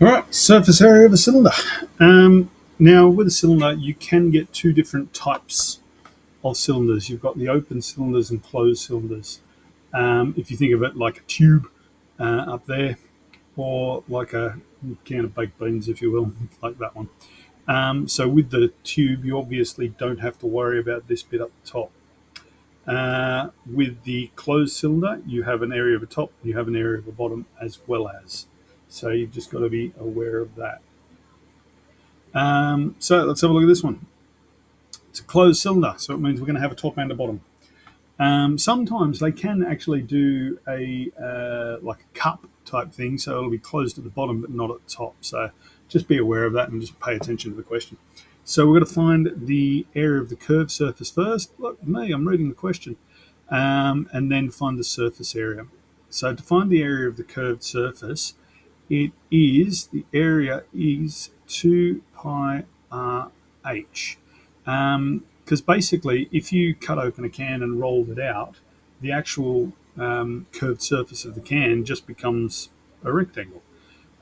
All right, surface area of a cylinder. Now, with a cylinder, you can get two different types of cylinders. You've got the open cylinders and closed cylinders. If you think of it like a tube up there, or like a can of baked beans, if you will, like that one. So with the tube, you obviously don't have to worry about this bit up the top. With the closed cylinder, you have an area of the top, you have an area of the bottom as well as. So you've just got to be aware of that. So let's have a look at this one. It's a closed cylinder, so it means we're going to have a top and a bottom. Sometimes they can actually do a like a cup type thing, so it'll be closed at the bottom but not at the top. So just be aware of that and just pay attention to the question. So we're going to find the area of the curved surface first. Look, me, I'm reading the question, and then find the surface area. So to find the area of the curved surface, the area is 2 pi r h. Because basically, if you cut open a can and rolled it out, the actual curved surface of the can just becomes a rectangle.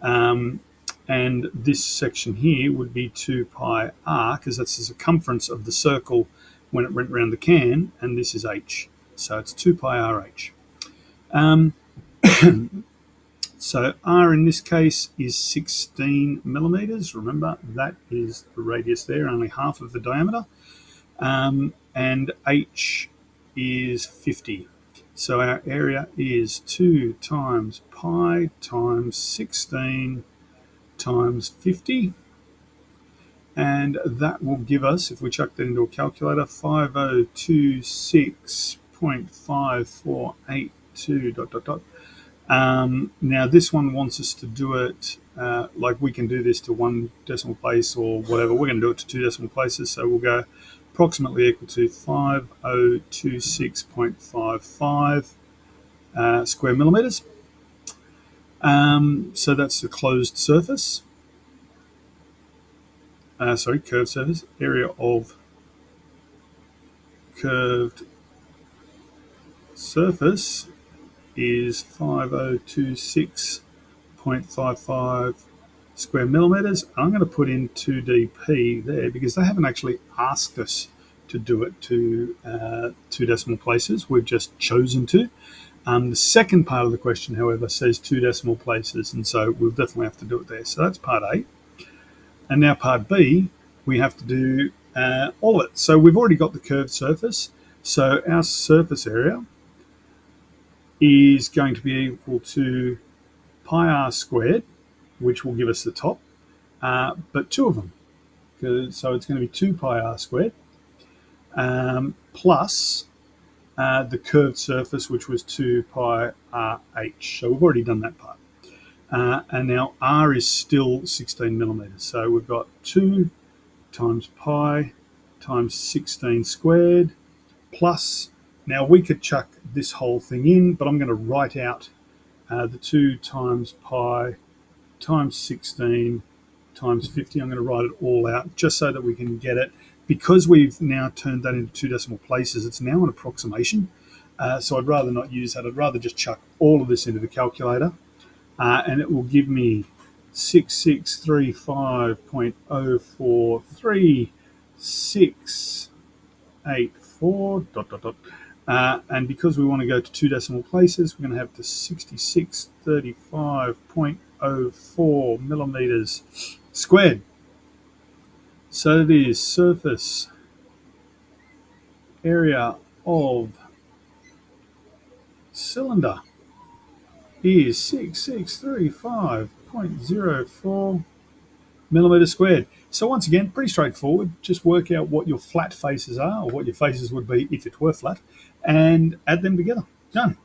Um, and this section here would be 2 pi r, because that's the circumference of the circle when it went around the can, and this is h. So it's 2 pi r h. So r in this case is 16 millimeters. Remember, that is the radius there, only half of the diameter. And h is 50. So our area is 2 times pi times 16 times 50. And that will give us, if we chuck that into a calculator, 5026.5482 dot dot dot. Now this one wants us to do it like we can do this to one decimal place or whatever. We're going to do it to two decimal places, so we'll go approximately equal to 5026.55 square millimeters. So that's the closed surface. Curved surface. Area of curved surface is 5026.55 square millimeters. I'm going to put in 2dp there because they haven't actually asked us to do it to two decimal places. We've just chosen to. The second part of the question, however, says two decimal places, and so we'll definitely have to do it there. So that's part A. And now part B, we have to do all of it. So we've already got the curved surface. So our surface area is going to be equal to pi r squared, which will give us the top, but two of them. So it's going to be 2 pi r squared plus the curved surface, which was 2 pi r h. So we've already done that part. And now r is still 16 millimeters. So we've got 2 times pi times 16 squared plus, now we could chuck this whole thing in, but I'm going to write out the 2 times pi times 16 times 50. I'm going to write it all out just so that we can get it. Because we've now turned that into two decimal places, it's now an approximation. So I'd rather not use that. I'd rather just chuck all of this into the calculator. And it will give me 6635.0436684 dot dot dot. And because we want to go to two decimal places, we're going to have to 6635.04 millimeters squared. So it is surface area of cylinder is 6635.04 millimeters squared. So once again, pretty straightforward. Just work out what your flat faces are, or what your faces would be if it were flat, and add them together. Done.